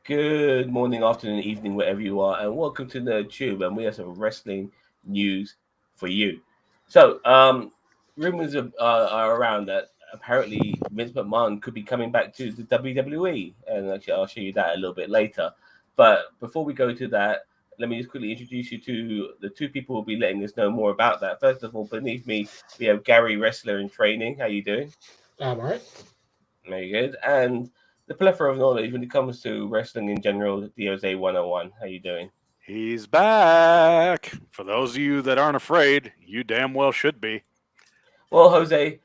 Good morning, afternoon, evening, wherever you are, and welcome to Nerd Tube. And we have some wrestling news for you. So, rumors are around that apparently Vince McMahon could be coming back to the WWE, and actually, I'll show you that a little bit later. But before we go to that, let me just quickly introduce you to the two people who will be letting us know more about that. First of all, beneath me, we have Gary, wrestler in training. How you doing? All right. Very good. And the plethora of knowledge when it comes to wrestling in general, DOJ 101. How you doing? He's back. For those of you that aren't afraid, you damn well should be. Well, Jose,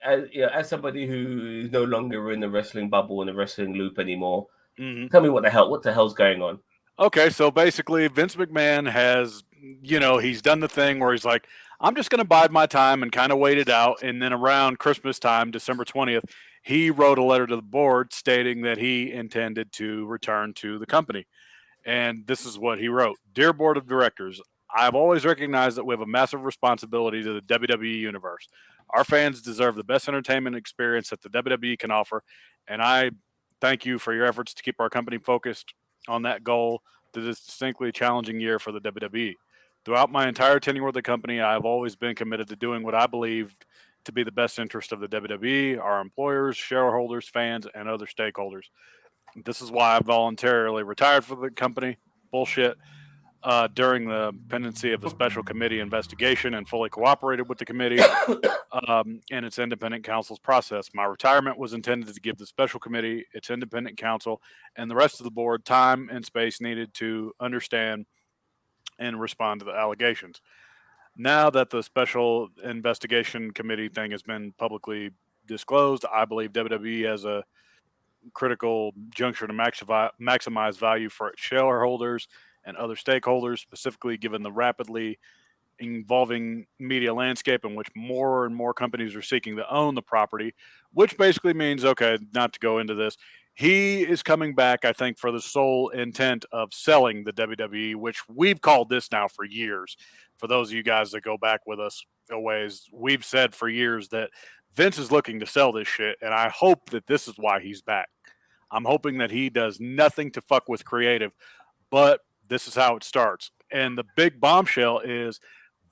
as somebody who is no longer in the wrestling bubble and the wrestling loop anymore, tell me what the hell's going on? Okay, so basically, Vince McMahon has, he's done the thing where he's like, I'm just going to bide my time and kind of wait it out. And then around Christmas time, December 20th, he wrote a letter to the board stating that he intended to return to the company. And this is what he wrote. Dear Board of Directors, I've always recognized that we have a massive responsibility to the WWE universe. Our fans deserve the best entertainment experience that the WWE can offer, and I thank you for your efforts to keep our company focused on that goal through this distinctly challenging year for the WWE. Throughout my entire tenure with the company, I have always been committed to doing what I believed to be the best interest of the WWE, our employers, shareholders, fans, and other stakeholders. This is why I voluntarily retired from the company. Bullshit. During the pendency of a special committee investigation and fully cooperated with the committee and its independent counsel's process. My retirement was intended to give the special committee, its independent counsel, and the rest of the board time and space needed to understand and respond to the allegations. Now that the special investigation committee thing has been publicly disclosed, I believe WWE has a critical juncture to maximize value for its shareholders and other stakeholders, specifically given the rapidly evolving media landscape in which more and more companies are seeking to own the property, which basically means, okay, not to go into this, he is coming back, I think, for the sole intent of selling the WWE, which we've called this now for years. For those of you guys that go back with us a ways, we've said for years that Vince is looking to sell this shit, and I hope that this is why he's back. I'm hoping that he does nothing to fuck with creative, but this is how it starts. And the big bombshell is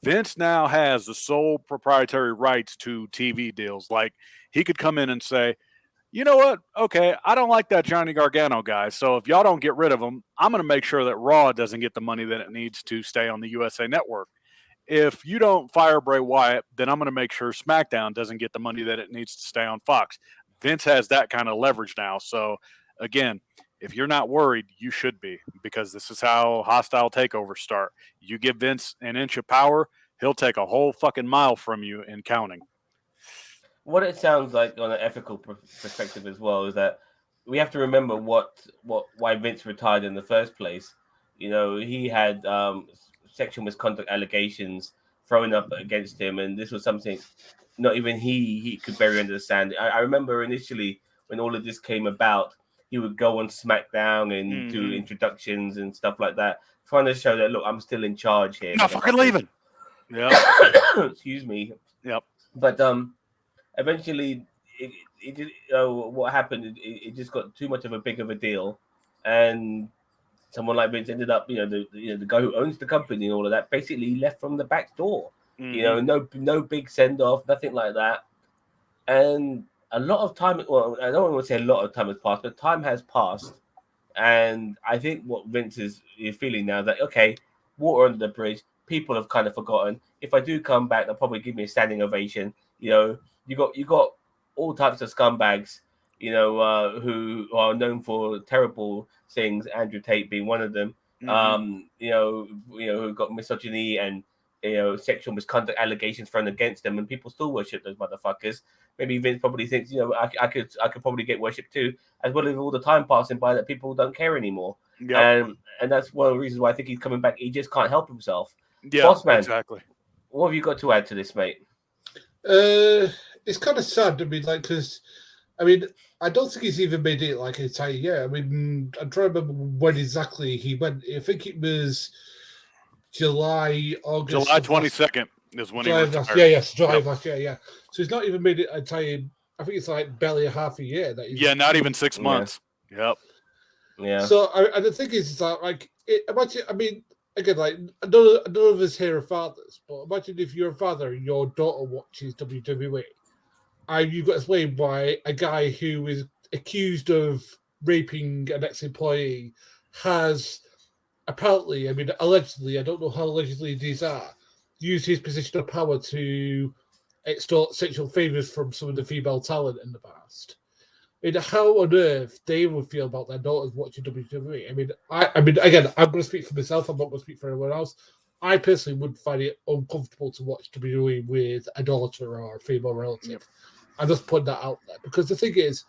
Vince now has the sole proprietary rights to TV deals. Like, he could come in and say, you know what? Okay, I don't like that Johnny Gargano guy. So if y'all don't get rid of him, I'm going to make sure that Raw doesn't get the money that it needs to stay on the USA Network. If you don't fire Bray Wyatt, then I'm going to make sure SmackDown doesn't get the money that it needs to stay on Fox. Vince has that kind of leverage now. So again, if you're not worried, you should be, because this is how hostile takeovers start. You give Vince an inch of power, he'll take a whole fucking mile from you and counting. What it sounds like on an ethical perspective as well is that we have to remember why Vince retired in the first place. You know, he had sexual misconduct allegations thrown up against him, and this was something not even he could bury under the sand. I remember initially when all of this came about, he would go on SmackDown and do introductions and stuff like that, trying to show that, look, I'm still in charge here. Not fucking leaving. Yeah. Excuse me. Yep. But eventually, what happened? It just got too much of a big of a deal, and someone like Vince ended up, the guy who owns the company and all of that, basically left from the back door. No big send off, nothing like that, and a lot of time. Well, I don't want to say a lot of time has passed, but time has passed, and I think what Vince is feeling now is that, okay, water under the bridge. People have kind of forgotten. If I do come back, they'll probably give me a standing ovation. You got all types of scumbags, who are known for terrible things. Andrew Tate being one of them. Who got misogyny and sexual misconduct allegations thrown against them, and people still worship those motherfuckers. Maybe Vince probably thinks, I could probably get worshipped too, as well as all the time passing by that people don't care anymore. Yep. And that's one of the reasons why I think he's coming back. He just can't help himself. Yeah, Bossman, exactly. What have you got to add to this, mate? It's kind of sad. Because I don't think he's even made it like an entire year. I'm trying to remember when exactly he went. I think it was July, August. July 22nd is when July he retired. July of last year, yeah. So he's not even made it entire. I think it's like barely a half a year. Not even 6 months. Yeah. Yep. Yeah. So, and the thing is that, like, imagine, I mean, again, like, none of us here are fathers, but imagine if you're a father and your daughter watches WWE, and you've got to explain why a guy who is accused of raping an ex-employee has apparently, I mean, allegedly, I don't know how allegedly these are, used his position of power to extort sexual favors from some of the female talent in the past. I mean, how on earth they would feel about their daughters watching WWE? I mean, again, I'm going to speak for myself. I'm not going to speak for anyone else. I personally would find it uncomfortable to watch WWE with a daughter or a female relative. I'm just putting that out there because the thing is,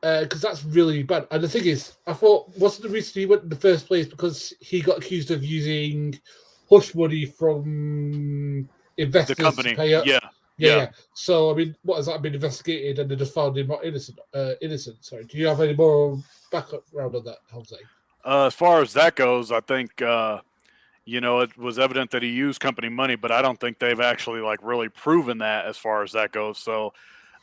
because that's really bad. And the thing is, I thought, wasn't the reason he went in the first place because he got accused of using hush money from investors The company. to pay up? Yeah. Yeah. So, I mean, what has that been investigated and they just found him not innocent? Sorry. Do you have any more background on that, Jose? As far as that goes, I think it was evident that he used company money, but I don't think they've actually like really proven that as far as that goes. So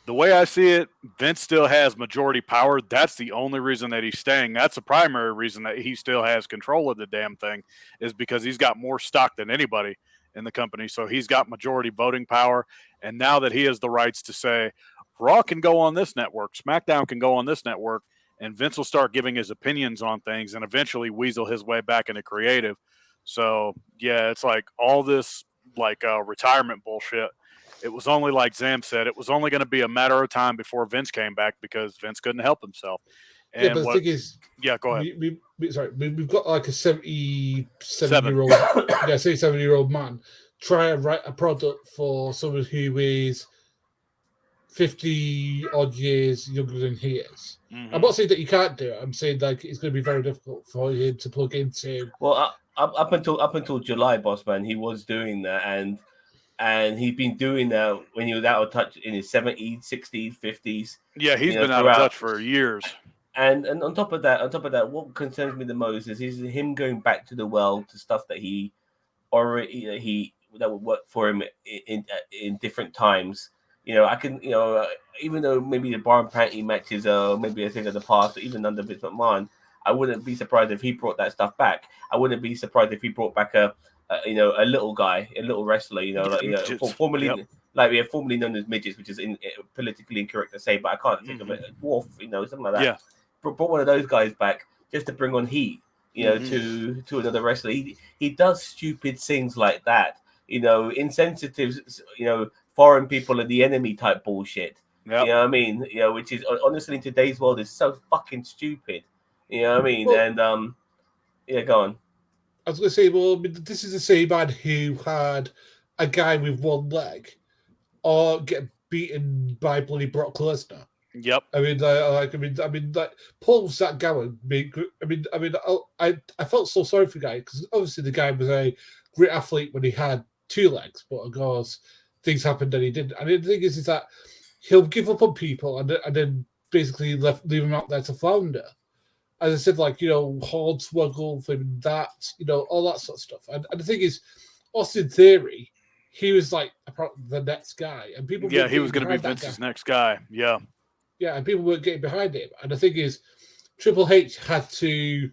the way I see it, Vince still has majority power. That's the only reason that he's staying. That's the primary reason that he still has control of the damn thing, is because he's got more stock than anybody in the company. So he's got majority voting power. And now that he has the rights to say, Raw can go on this network, SmackDown can go on this network, and Vince will start giving his opinions on things and eventually weasel his way back into creative. So, yeah, it's like all this like retirement bullshit. It was only, like Zam said, it was only going to be a matter of time before Vince came back because Vince couldn't help himself. And yeah, but the thing is, yeah, go ahead. We've got like a 77-year-old, 77-year-old man try to write a product for someone who is 50 odd years younger than he is. Mm-hmm. I'm not saying that you can't do it. I'm saying like it's going to be very difficult for him to plug into. Well, up until July, boss man, he was doing that, and he'd been doing that when he was out of touch in his 70s, 60s, 50s. Yeah, he's been out of touch for years. And on top of that, what concerns me the most is him going back to the well to stuff that he already that would work for him in different times. I can, even though maybe the bar and panty matches are maybe a thing of the past, even under Vince McMahon, I wouldn't be surprised if he brought that stuff back. I wouldn't be surprised if he brought back a little guy, a little wrestler, formerly formerly known as midgets, which is politically incorrect to say, but I can't think of it. A dwarf, something like that. Yeah. Brought one of those guys back just to bring on heat, to another wrestler. He does stupid things like that, insensitive, foreign people are the enemy type bullshit. Yep. You know what I mean? Which is honestly in today's world is so fucking stupid. You know what I mean? Well, and go on. I was going to say, well, this is the same man who had a guy with one leg or get beaten by bloody Brock Lesnar. Yep. I mean, Paul's that going. I felt so sorry for the guy because obviously the guy was a great athlete when he had two legs, but of course things happened and he didn't. And the thing is that he'll give up on people and then basically leave him out there to flounder. As I said, Hornswoggle, that, all that sort of stuff. And the thing is, Austin Theory, he was like the next guy, and people. Yeah, he was going to be Vince's next guy. Yeah. Yeah, and people weren't getting behind him. And the thing is, Triple H had to.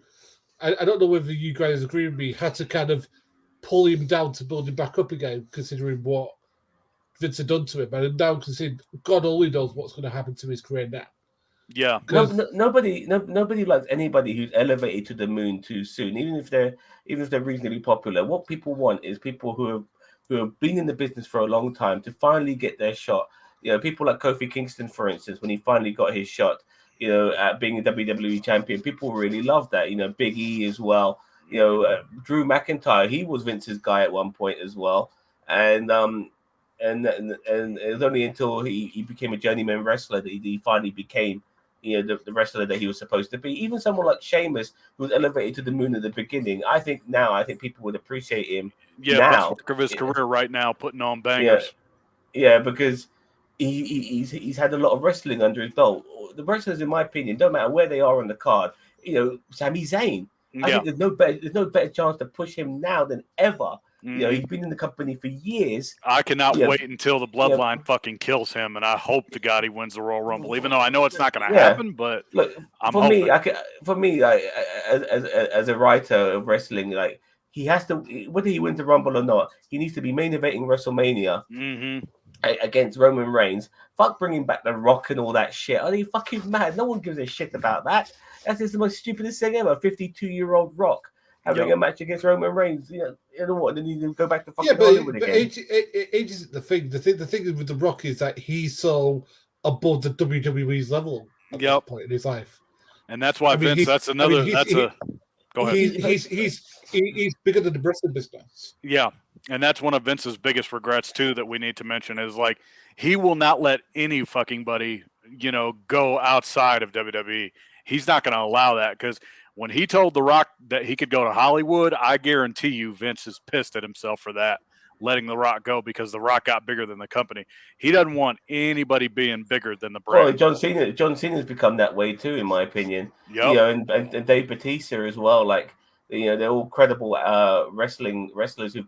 I don't know whether you guys agree with me. Had to kind of pull him down to build him back up again, considering what Vince had done to him, and now considering God only knows what's going to happen to his career now. Yeah, nobody likes anybody who's elevated to the moon too soon, even if they're reasonably popular. What people want is people who have been in the business for a long time to finally get their shot. People like Kofi Kingston, for instance, when he finally got his shot, at being a WWE champion, people really loved that. Big E as well. Drew McIntyre, he was Vince's guy at one point as well, and it was only until he became a journeyman wrestler that he finally became the wrestler that he was supposed to be. Even someone like Sheamus, who was elevated to the moon at the beginning, I think people would appreciate him. Yeah, now best work of his career right now, putting on bangers. Yeah, because he's had a lot of wrestling under his belt. The wrestlers, in my opinion, don't matter where they are on the card. Sami Zayn. I think there's no better chance to push him now than ever. You know, he's been in the company for years. I cannot Yeah. wait until the bloodline fucking kills him, and I hope to God he wins the Royal Rumble. Even though I know it's not going to happen, but look, I'm for hoping. me, as a writer of wrestling, like he has to, whether he wins the Rumble or not, he needs to be main eventing WrestleMania against Roman Reigns. Fuck bringing back The Rock and all that shit. Are you fucking mad? No one gives a shit about that. That's just the most stupidest thing ever. 52-year-old Rock having a match against Roman Reigns. You know what? Then you go back to fucking Hollywood again. Age isn't the thing. The thing with The Rock is that he's so above the WWE's level at this point in his life. And that's why Vince. Go ahead. He's bigger than the wrestling business. Yeah, and that's one of Vince's biggest regrets too that we need to mention is like he will not let any fucking buddy, go outside of WWE. He's not going to allow that because when he told The Rock that he could go to Hollywood, I guarantee you Vince is pissed at himself for that, letting The Rock go because The Rock got bigger than the company. He doesn't want anybody being bigger than the brand. Well, John Cena's become that way too, in my opinion. Yep. And Dave Bautista as well. Like, they're all credible wrestlers who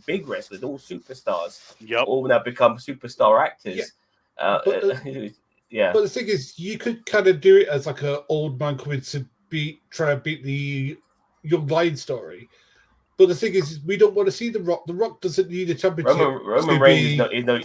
big wrestlers, all superstars. Yep. All now become superstar actors. Yeah. But the thing is, you could kind of do it as like an old man coming to try and beat the young lion story. But the thing is, we don't want to see The Rock. The Rock doesn't need a championship. Roman Reigns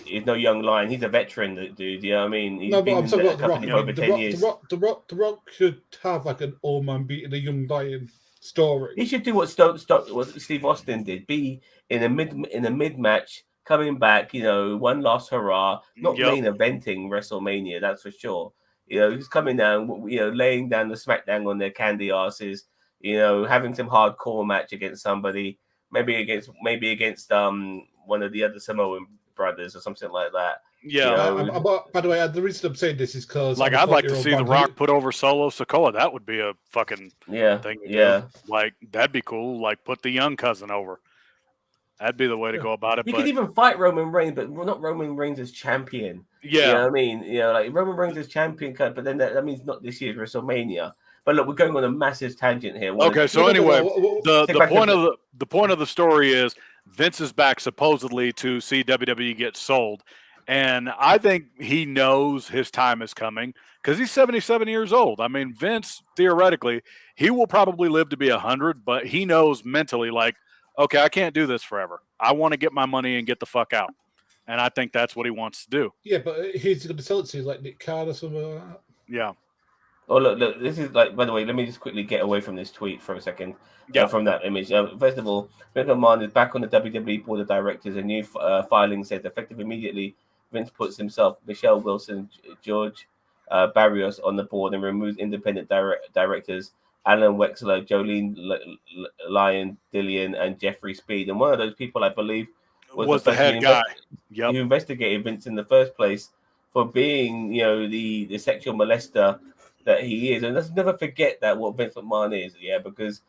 is no young lion. He's a veteran, dude. You know what I mean? He's but I'm talking about The Rock. For over 10 years. The Rock should have like an old man beating a young lion story. He should do what Steve Austin did. Be in a mid match, coming back. One last hurrah. Not main eventing WrestleMania. That's for sure. He's coming down. Laying down the smackdown on their candy asses. Having some hardcore match against somebody, maybe against one of the other Samoan brothers or something like that. Yeah. By the way, the reason I'm saying this is because I'd like to see The Rock put over Solo Sikoa. That would be a fucking thing to do. Like that'd be cool. Like put the young cousin over. That'd be the way to go about it. You could even fight Roman Reigns, but not Roman Reigns as champion. Yeah. You know what I mean? Like Roman Reigns as champion, but then that means not this year's WrestleMania. But look, we're going on a massive tangent here. Okay, so anyway, the point of the story is Vince is back supposedly to see WWE get sold. And I think he knows his time is coming because he's 77 years old. I mean, Vince, theoretically, he will probably live to be 100, but he knows mentally, like, okay, I can't do this forever. I want to get my money and get the fuck out. And I think that's what he wants to do. Yeah, but he's going to sell it to like Nick Khan or something like that. Yeah. Oh, look, this is like, by the way, let me just quickly get away from this tweet for a second. From that image. First of all, McMahon is back on the WWE board of directors. A new filing says effective immediately, Vince puts himself, Michelle Wilson, George Barrios on the board and removes independent directors Alan Wexler, Jolene Lyon, Dillian, and Jeffrey Speed. And one of those people, I believe, was the head guy. Who investigated Vince in the first place for being, the sexual molester that he is. And let's never forget that what Vince McMahon is, because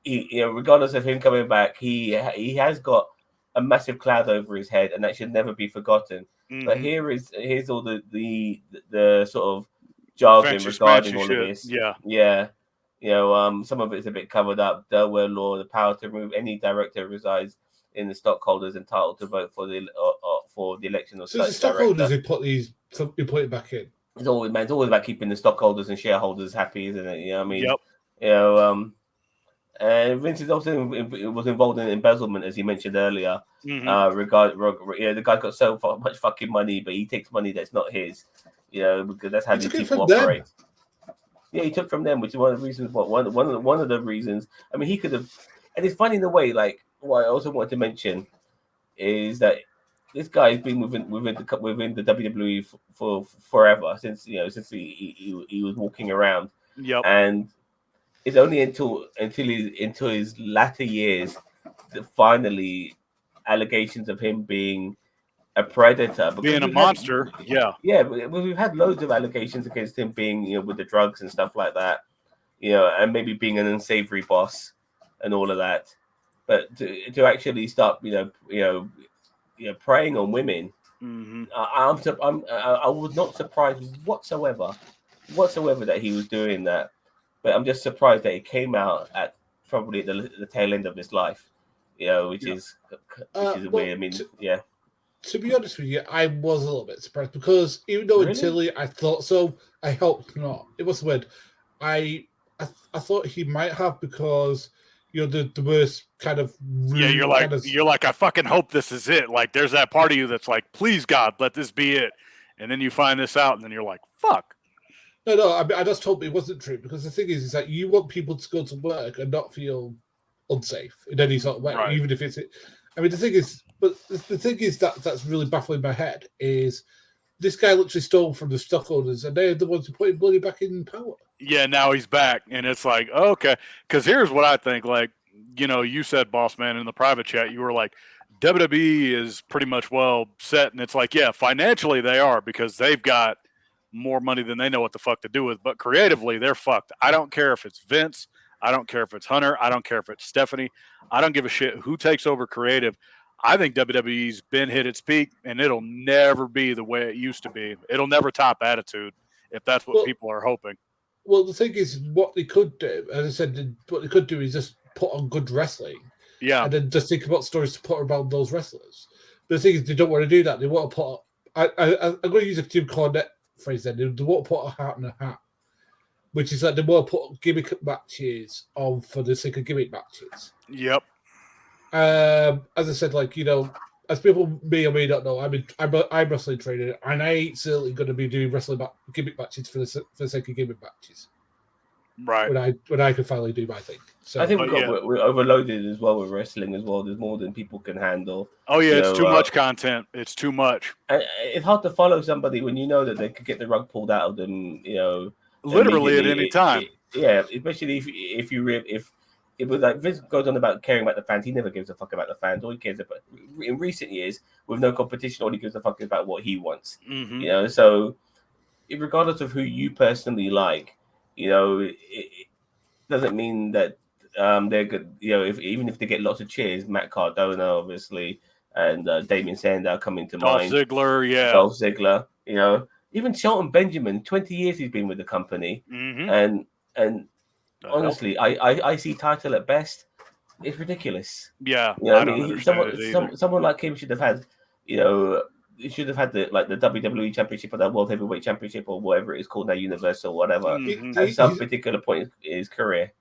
he, regardless of him coming back, he has got a massive cloud over his head, and that should never be forgotten. Mm-hmm. But here's all the sort of jargon regarding all of this. Yeah. Some of it's a bit covered up. Delaware law, the power to remove any director who resides in the stockholders entitled to vote for the election of such director. So the stockholders who put it back in. It's always about keeping the stockholders and shareholders happy, isn't it? I mean, yep. And Vince is also was involved in embezzlement, as you mentioned earlier. Mm-hmm. The guy got so much fucking money, but he takes money that's not his. Because that's how these people operate. Yeah, he took from them, which is one of the reasons. One of the reasons. I mean, he could have, and it's funny in a way. Like, what I also wanted to mention is that this guy has been within the WWE for forever, since he was walking around. Yep. And it's only until his latter years that finally allegations of him being a predator, being a monster. But we've had loads of allegations against him being, with the drugs and stuff like that, and maybe being an unsavory boss and all of that. But to actually start, preying on women, mm-hmm. I was not surprised whatsoever that he was doing that. But I'm just surprised that it came out at probably the tail end of his life. which is well, weird. I mean, yeah. To be honest with you, I was a little bit surprised because even though Really? initially I thought so, I hoped not. It was weird. I thought he might have because the worst kind of rude, Yeah, you're like I fucking hope this is it. Like there's that part of you that's like, please God, let this be it. And then you find this out, and then you're like, fuck. No. I just hope it wasn't true because the thing is that you want people to go to work and not feel unsafe in any sort of way, Right. even if it's. I mean, the thing is that's really baffling my head is this guy literally stole from the stock owners and they're the ones who put him bloody back in power. Yeah, now he's back, and it's like, okay. Because here's what I think. Like, you said, boss man, in the private chat, you were like, WWE is pretty much well set, and it's like, yeah, financially they are because they've got more money than they know what the fuck to do with, but creatively they're fucked. I don't care if it's Vince, I don't care if it's Hunter, I don't care if it's Stephanie, I don't give a shit who takes over creative. I think WWE's been hit its peak, and it'll never be the way it used to be. It'll never top Attitude if that's what people are hoping. Well, the thing is, what they could do, as I said, what they could do is just put on good wrestling. Yeah. And then just think about stories to put around those wrestlers. But the thing is, they don't want to do that. They want to put. I'm going to use a Jim Cornette phrase then. They want to put a heart in a hat, which is like they want to put gimmick matches on for the sake of gimmick matches. Yep. As I said, as people may or may not know, I'm wrestling trainer, and I ain't certainly going to be doing gimmick matches for the sake of gimmick matches. Right. When I can finally do my thing. So I think we're overloaded as well with wrestling as well. There's more than people can handle. Oh yeah, it's too much content. It's too much. And it's hard to follow somebody when you know that they could get the rug pulled out of them. Literally at any time. Especially if it was like Vince goes on about caring about the fans. He never gives a fuck about the fans. All he cares about in recent years, with no competition, all he gives a fuck is about what he wants. Mm-hmm. So regardless of who you personally like, it doesn't mean that they're good. Even if they get lots of cheers, Matt Cardona, obviously, and Damien Sandow coming to mind. Dolph Ziggler, even Shelton Benjamin. 20 years he's been with the company, mm-hmm. and honestly, I see title at best. It's ridiculous. Yeah, I mean, someone like him should have had, he should have had the WWE Championship or the World Heavyweight Championship or whatever it is called now, Universal, whatever, at some particular point in his career.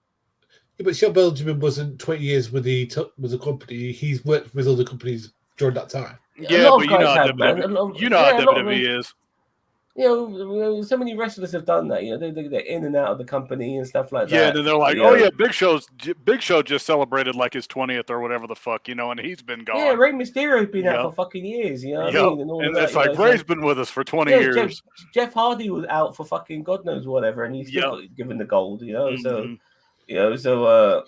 Yeah, but Shelton Benjamin wasn't 20 years with the company. He's worked with other companies during that time. Yeah, but you know how WWE is. So many wrestlers have done that. They're in and out of the company and stuff like that. Yeah, then they're like, oh yeah, Big Show just celebrated like his 20th or whatever the fuck, and he's been gone. Yeah, Rey Mysterio's been out for fucking years. What I mean? And it's like Rey's been with us for 20 years. Jeff Hardy was out for fucking God knows whatever, and he's still given the gold. Mm-hmm. So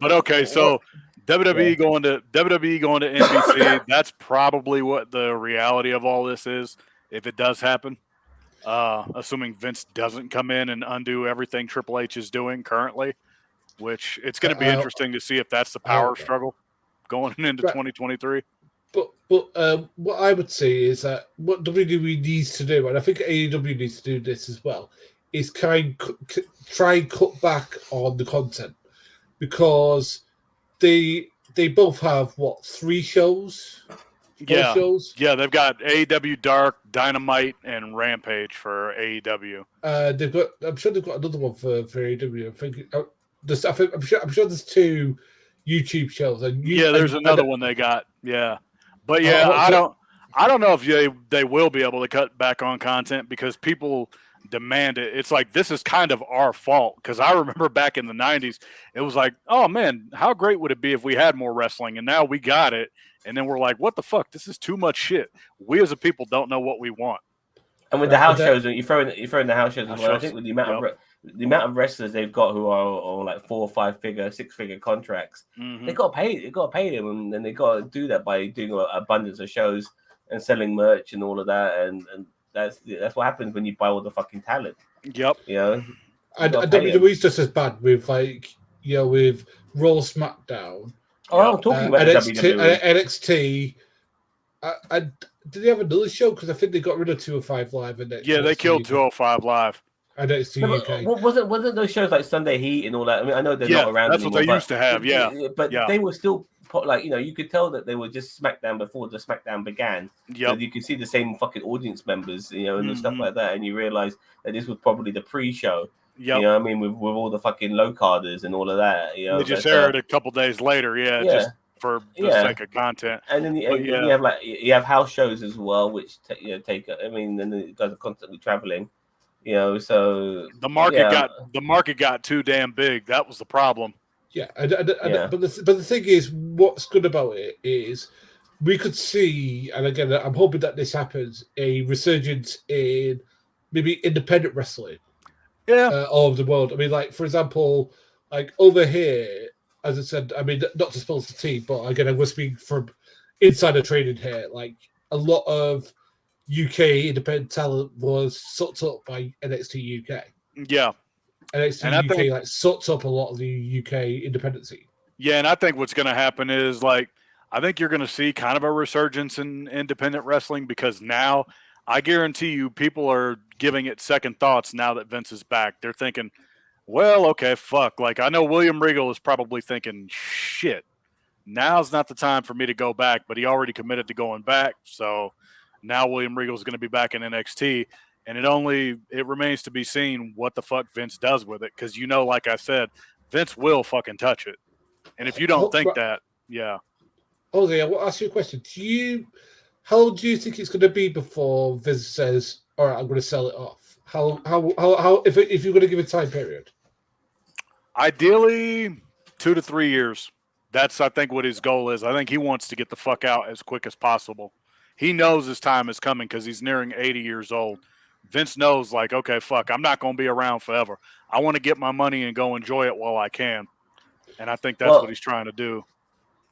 But okay, so WWE going to NBC. That's probably what the reality of all this is. If it does happen, assuming Vince doesn't come in and undo everything Triple H is doing currently, which it's going to be interesting to see if that's the power struggle going into 2023. But what I would say is that what WWE needs to do, and I think AEW needs to do this as well, is try and cut back on the content because they both have 3 shows. Shows? Yeah, they've got AEW Dark, Dynamite, and Rampage for AEW. I'm sure they've got another one for AEW. I'm sure there's 2 YouTube shows. There's another one they got. Yeah, but I don't know if they will be able to cut back on content because people demand it. It's like, this is kind of our fault because I remember back in the 90s, it was like, oh man, how great would it be if we had more wrestling, and now we got it. And then we're like, what the fuck? This is too much shit. We as a people don't know what we want. And with the house shows, you throw in the house shows as well. I think with the amount of wrestlers they've got who are on like 4 or 5 figure, 6 figure contracts, they got to pay them, and then they got to do that by doing an abundance of shows and selling merch and all of that. And that's what happens when you buy all the fucking talent. Yep. And WWE's just as bad with with Raw, SmackDown. Oh, I'm talking about NXT. Did they have another show? Because I think they got rid of 205 Live. They killed 205 Live. NXT UK. Wasn't those shows like Sunday Heat and all that? I mean, I know they're not around that's anymore. What they used to have. But they were still like, you could tell that they were just SmackDown before the SmackDown began. Yep. You could see the same fucking audience members, and stuff Mhm. like that, and you realize that this was probably the pre-show. Yep. You know what I mean, with all the fucking low carders and all of that. They just aired a couple days later, just for the sake of content. And then you have you have house shows as well, which take. I mean, and the guys are constantly traveling. So the market got too damn big. That was the problem. Yeah, but the thing is, what's good about it is we could see, and again, I'm hoping that this happens, a resurgence in maybe independent wrestling. All over the world. I mean, like, for example, like over here, as I said, I mean, not to spill the tea, but again, I'm speaking from insider trading here. Like, a lot of UK independent talent was sucked up by NXT UK. Yeah. NXT UK like sucked up a lot of the UK independent scene. Yeah, and I think what's going to happen is, like, I think you're going to see kind of a resurgence in independent wrestling, because now I guarantee you people are giving it second thoughts now that Vince is back. They're thinking, well, okay, fuck. Like, I know William Regal is probably thinking, shit, now's not the time for me to go back, but he already committed to going back. So now William Regal is going to be back in NXT, and it remains to be seen what the fuck Vince does with it. Because, like I said, Vince will fucking touch it. And if you don't think that, yeah. Jose, I want to ask you a question. How do you think it's going to be before Vince says, all right, I'm going to sell it off? How if you're going to give a time period? Ideally, 2 to 3 years. That's, I think, what his goal is. I think he wants to get the fuck out as quick as possible. He knows his time is coming because he's nearing 80 years old. Vince knows, like, okay, fuck, I'm not going to be around forever. I want to get my money and go enjoy it while I can. And I think that's what he's trying to do.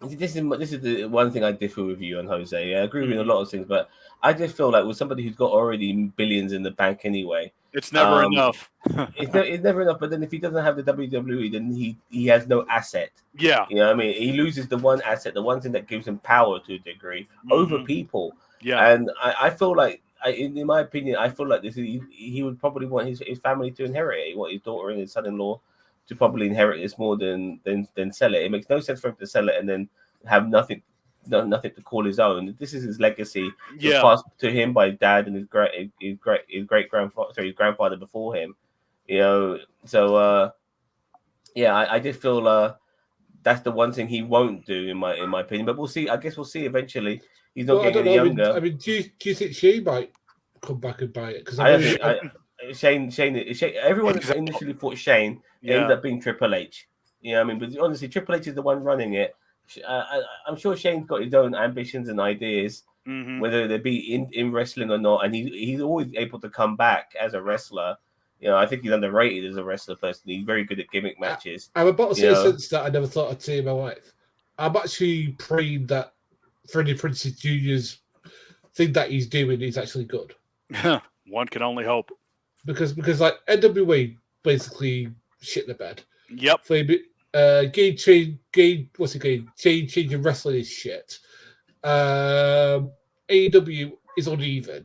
This is the one thing I differ with you on, Jose. I agree with a lot of things, but I just feel like with somebody who's got already billions in the bank anyway, it's never enough. it's never enough. But then if he doesn't have the WWE, then he has no asset. Yeah, you know what I mean, he loses the one asset, the one thing that gives him power to a degree over people. Yeah, and I feel like, in my opinion, I feel like he would probably want his family to inherit it. He want his daughter and his son-in-law to probably inherit this more than sell it. It makes no sense for him to sell it and then have nothing to call his own. This is his legacy. Yeah, passed to him by his dad and his great grandfather before him. So I just feel that's the one thing he won't do in my opinion. But we'll see. I guess we'll see eventually. He's not getting any younger. I mean, do you think Shane might come back and buy it? Because Shane. Everyone initially thought Shane. Ended up being Triple H. You know what I mean? But honestly, Triple H is the one running it. I'm sure Shane's got his own ambitions and ideas, whether they be in wrestling or not. And he's always able to come back as a wrestler. I think he's underrated as a wrestler personally. He's very good at gimmick matches. I'm about to say a sentence that I never thought I'd say in my life. I'm actually praying that Freddie Prinze Jr.'s thing that he's doing is actually good. One can only hope. Because like NWA basically shit the bed. Yep. Changing wrestling is shit. AEW is uneven.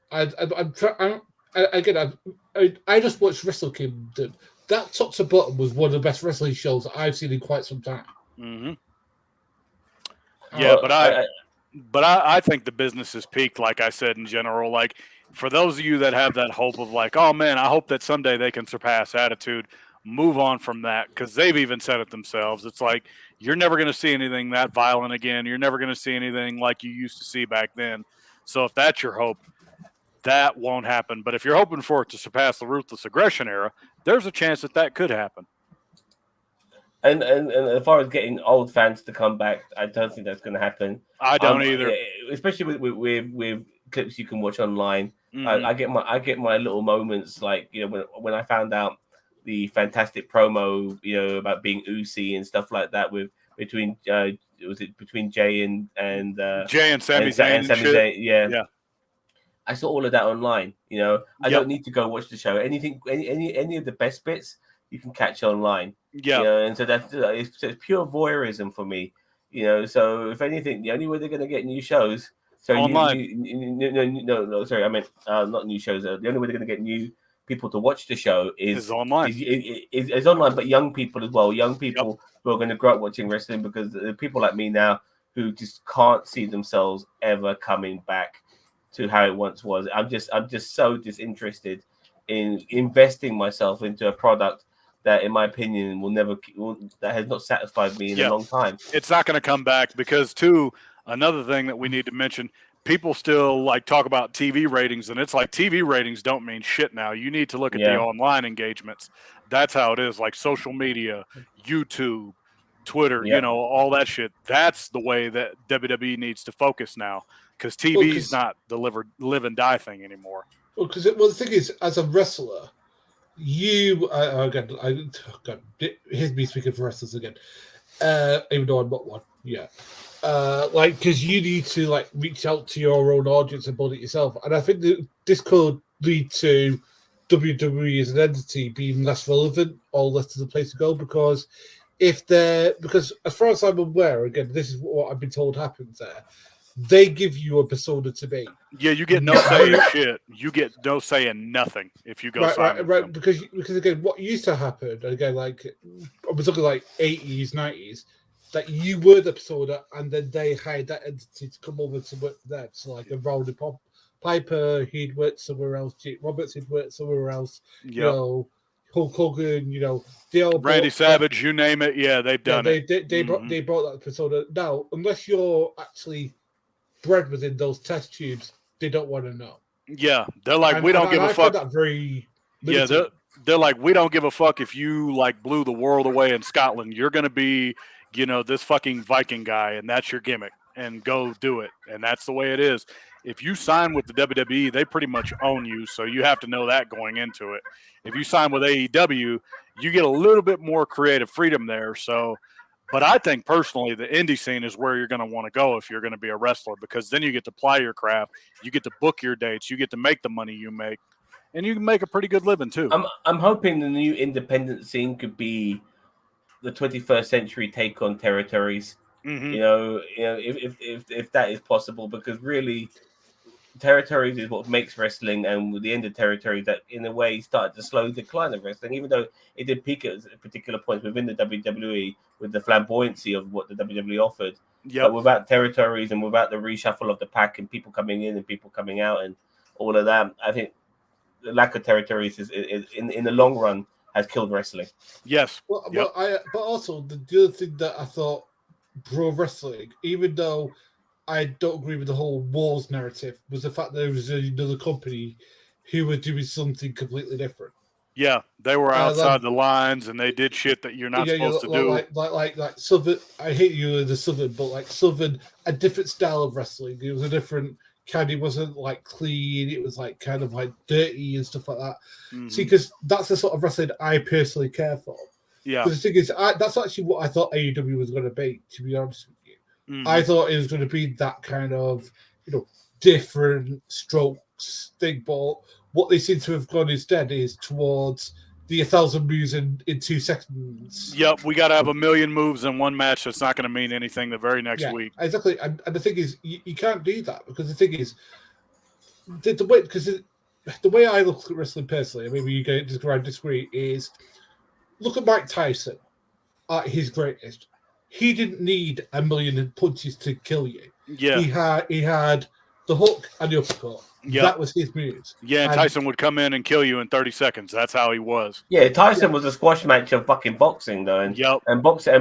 I just watched Wrestle Kingdom. That top to bottom was one of the best wrestling shows that I've seen in quite some time. Yeah, but I think the business has peaked, like I said, in general. Like, for those of you that have that hope of like, oh man, I hope that someday they can surpass Attitude, move on from that, because they've even said it themselves. It's like, you're never going to see anything that violent again. You're never going to see anything like you used to see back then. So if that's your hope, that won't happen. But if you're hoping for it to surpass the Ruthless Aggression era, there's a chance that could happen. And as far as getting old fans to come back, I don't think that's going to happen. I don't either. Especially with clips you can watch online. I get my little moments, like when I found out the fantastic promo about being Uzi and stuff like that between Jay and Jay and Sami Zayn. Yeah. I saw all of that online. I don't need to go watch the show. Any of the best bits you can catch online. And so it's pure voyeurism for me. So if anything, the only way they're going to get new shows. So online. No, sorry, I meant not new shows. The only way they're going to get new people to watch the show Is online. Is online, but young people as well. Young people who are going to grow up watching wrestling, because people like me now who just can't see themselves ever coming back to how it once was. I'm just so disinterested in investing myself into a product that, in my opinion, that has not satisfied me in a long time. It's not going to come back because, too, another thing that we need to mention, people still like talk about TV ratings, and it's like TV ratings don't mean shit now. You need to look at the online engagements. That's how it is, like social media, YouTube, Twitter, all that shit. That's the way that WWE needs to focus now, because TV is not the live and die thing anymore. Well, because the thing is, as a wrestler, here's me speaking for wrestlers again, even though I'm not one. Yeah. Because you need to reach out to your own audience and build it yourself, and I think that this could lead to WWE as an entity being less relevant or less of the place to go, because because as far as I'm aware, again, this is what I've been told happens there. They give you a persona to be. Yeah, you get no say in shit. You get no say in nothing if you go sign with them. Because again, what used to happen, again, I was looking 80s, 90s, that you were the persona, and then they hired that entity to come over to work for them. So a Rowdy Piper, he'd worked somewhere else. Jake Roberts, he'd worked somewhere else. Yep. Hulk Hogan, they all Randy Savage, you name it. Yeah, they've done it. They brought that persona. Now, unless you're actually bred within those test tubes, they don't want to know. Yeah, they're like, we don't give a fuck. That very they're like, we don't give a fuck if you blew the world away in Scotland. You're gonna be, this fucking Viking guy, and that's your gimmick, and go do it. And that's the way it is. If you sign with the WWE, they pretty much own you, so you have to know that going into it. If you sign with AEW, you get a little bit more creative freedom there. So, but I think personally, the indie scene is where you're going to want to go if you're going to be a wrestler, because then you get to ply your craft, you get to book your dates, you get to make the money you make, and you can make a pretty good living too. I'm hoping the new independent scene could be the 21st century take on territories. Mm-hmm. If that is possible, because really, territories is what makes wrestling, and with the end of territories, that in a way started the slow decline of wrestling, even though it did peak at a particular point within the WWE with the flamboyancy of what the WWE offered. But without territories and without the reshuffle of the pack and people coming in and people coming out and all of that, I think the lack of territories is in the long run has killed wrestling. Yes. But also the other thing that I thought pro wrestling, even though I don't agree with the whole wars narrative, was the fact that there was another company who were doing something completely different. Yeah, they were outside the lines, and they did shit that you're not supposed to do. Like Southern. I hate you, the Southern, but Southern, a different style of wrestling. It was a different kind. It wasn't clean. It was kind of dirty and stuff like that. Mm-hmm. See, because that's the sort of wrestling I personally care for. Yeah. Because the thing is, that's actually what I thought AEW was going to be. To be honest with you. Mm-hmm. I thought it was going to be that kind of, different strokes thing. But what they seem to have gone instead is towards the 1,000 moves in 2 seconds. Yep, we got to have 1,000,000 moves in one match. That's not going to mean anything the very next week. Exactly. And the thing is, you can't do that, because the thing is, the way I look at wrestling personally, maybe you disagree, is look at Mike Tyson at his greatest. He didn't need 1,000,000 punches to kill you. Yeah. He had the hook and the uppercut. Yep. That was his moves. Yeah, and Tyson would come in and kill you in 30 seconds. That's how he was. Yeah, Tyson was a squash match of fucking boxing, though. And boxing,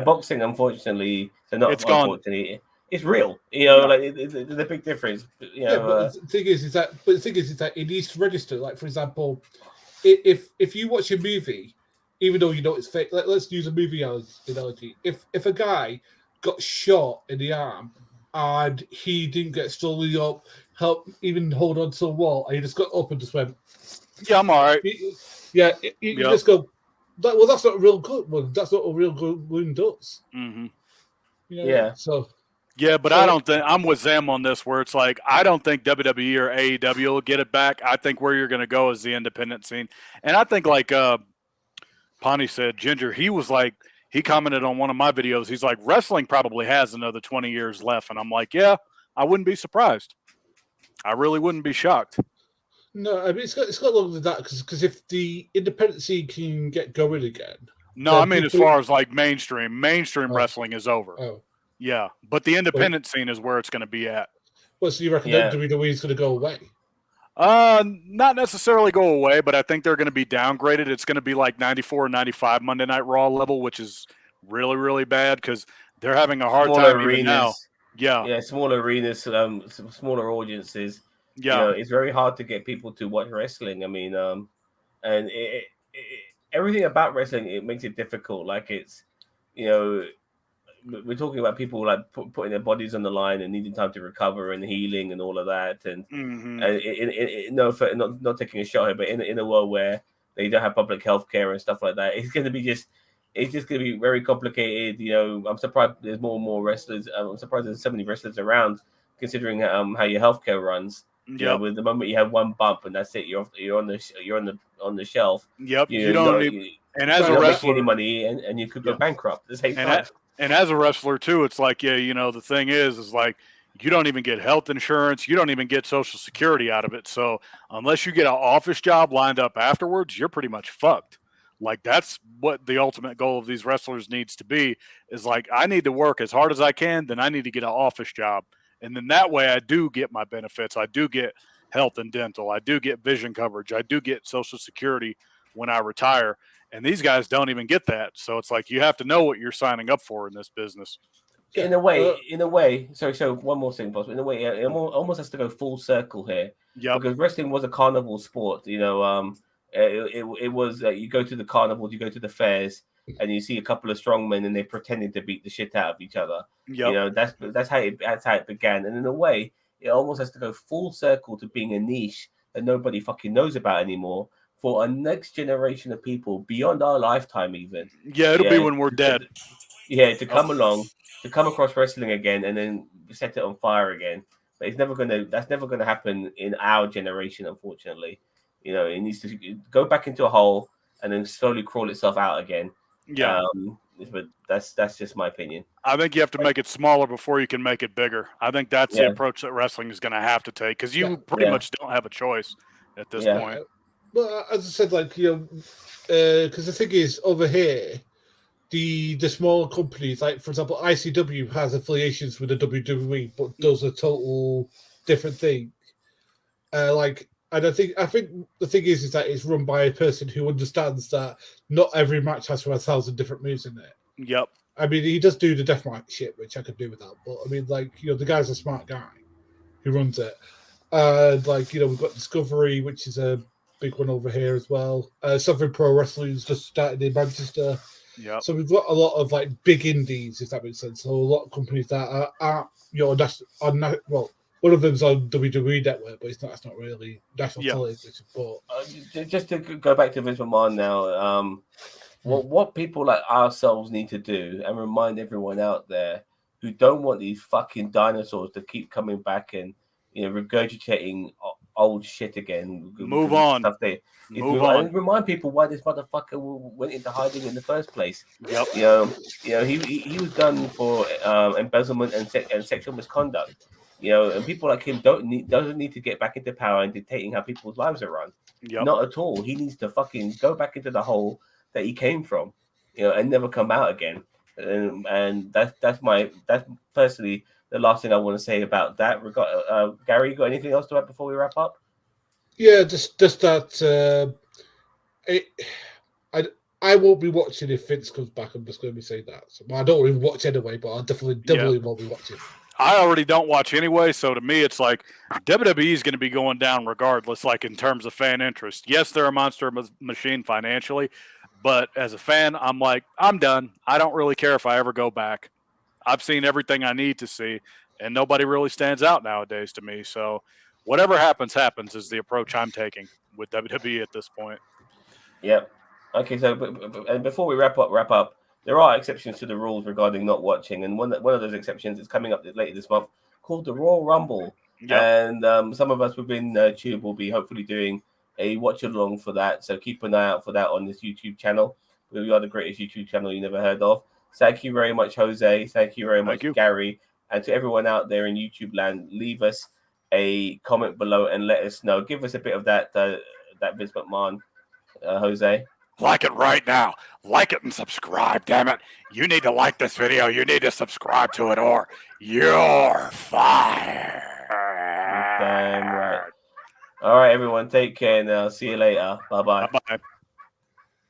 unfortunately, it's unfortunately, it's real. There's a big difference. But the thing is that it needs to register. Like, for example, if you watch a movie, even though you know it's fake, let's use a movie analogy. If a guy got shot in the arm and he didn't get stolen up, help even hold on to the wall, and he just got up and just went, "Yeah, I'm all right." You just go, "Well, that's not a real good one. That's not a real good wound does." Mm-hmm. So. Yeah, but I don't think I'm with Zam on this, where it's like I don't think WWE or AEW will get it back. I think where you're going to go is the independent scene, and I think Pawnee said, Ginger, he commented on one of my videos. He's like, wrestling probably has another 20 years left. And I'm like, yeah, I wouldn't be surprised. I really wouldn't be shocked. No, I mean it's got longer than that because if the independent scene can get going again, No, I then mean as people. far as like mainstream Oh, wrestling is over. oh, Yeah, but the wait. independent scene is where it's going to be at. Well, so you reckon that Yeah. WWE is going to go away? Not necessarily go away, but I think they're going to be downgraded. It's going to be like 94 and 95 Monday Night Raw level, which is really, really bad because they're having a hard Smaller time even now. arenas. Yeah, Yeah, smaller arenas, some smaller audiences. You yeah, know, it's very hard to get people to watch wrestling. I mean, and everything about wrestling, it makes it difficult. Like it's, you know, we're talking about people like putting their bodies on the line and needing time to recover and healing and all of that. And hmm no, not taking a shot here, but in a world where they don't have public health care and stuff like that, it's just going to be very complicated. You know, I'm surprised there's more and more wrestlers. I'm surprised there's so many wrestlers around, considering how your healthcare runs. You know, yep, with the moment you have one bump and that's it, you're on the shelf. yep. You You're don't not need, and as you're a Well, not making any wrestler, money, and you could go yeah, bankrupt at the same and time. and as a wrestler too, it's like, yeah, you know, the thing is like you don't even get health insurance, you don't even get Social Security out of it. So unless you get an office job lined up afterwards, you're pretty much fucked. Like that's what the ultimate goal of these wrestlers needs to be is like I need to work as hard as I can, then I need to get an office job. And then that way I do get my benefits. I do get health and dental. I do get vision coverage. I do get Social Security when I retire. And these guys don't even get that. So it's like you have to know what you're signing up for in this business. yeah. In a way. Sorry, so one more thing, boss. In a way, it almost has to go full circle here Yep. because wrestling was a carnival sport. You know, it was you go to the carnivals, you go to the fairs, and you see a couple of strongmen and they're pretending to beat the shit out of each other. You Yep. know, that's how it began. And in a way, it almost has to go full circle to being a niche that nobody fucking knows about anymore for a next generation of people beyond our lifetime, even. Yeah, it'll be Yeah, when we're dead. yeah, to Oh, come along, to come across wrestling again, and then set it on fire again. But it's never gonna. That's never gonna happen in our generation, unfortunately. You know, it needs to go back into a hole and then slowly crawl itself out again. yeah. But that's just my opinion. I think you have to make it smaller before you can make it bigger. I think that's the Yeah, approach that wrestling is going to have to take because Yeah. you pretty yeah, much don't have a choice at this yeah, point. Well, as I said, like because the thing is over here, the smaller companies, like for example, ICW has affiliations with the WWE, but does a total different thing. And I think the thing is that it's run by a person who understands that not every match has 1,000 different moves in it. Yep. I mean, he does do the deathmatch shit, which I could do without. But I mean, like the guy's a smart guy who runs it. And like we've got Discovery, which is a big one over here as well. Sovereign Pro Wrestling's just started in Manchester. Yep. So we've got a lot of like big indies, if that makes sense. So a lot of companies that are well, one of them's on WWE Network, but it's not really national Yeah. television. But just to go back to Vince McMahon now. What people like ourselves need to do and remind everyone out there who don't want these fucking dinosaurs to keep coming back and regurgitating old shit again. Move on. Stuff Move on. and remind people why this motherfucker went into hiding in the first place. Yep. He was done for embezzlement and sexual misconduct. And people like him doesn't need to get back into power and dictating how people's lives are run. Yep. Not at all. He needs to fucking go back into the hole that he came from, and never come out again. And that's personally the last thing I want to say about that. Gary, you got anything else to add before we wrap up? yeah, just that I won't be watching if Vince comes back. I'm just going to be saying that. So, I don't even watch anyway, but I definitely won't be watching. I already don't watch anyway, so to me, it's like WWE is going to be going down regardless, like in terms of fan interest. Yes, they're a monster machine financially, but as a fan, I'm like, I'm done. I don't really care if I ever go back. I've seen everything I need to see, and nobody really stands out nowadays to me. So whatever happens is the approach I'm taking with WWE at this point. Yep. Okay, so and before we wrap up, there are exceptions to the rules regarding not watching, and one of those exceptions is coming up later this month, called the Royal Rumble. Yep. And some of us within Tube will be hopefully doing a watch along for that. So keep an eye out for that on this YouTube channel. We are the greatest YouTube channel you never heard of. Thank you very much, Jose. Thank you very much, Gary, and to everyone out there in YouTube land. Leave us a comment below and let us know. Give us a bit of that Vince McMahon, Jose. Like it right now. Like it and subscribe, damn it. You need to like this video. You need to subscribe to it or you're fired. Damn right. All right, everyone. Take care now. See you later. Bye-bye. Bye-bye.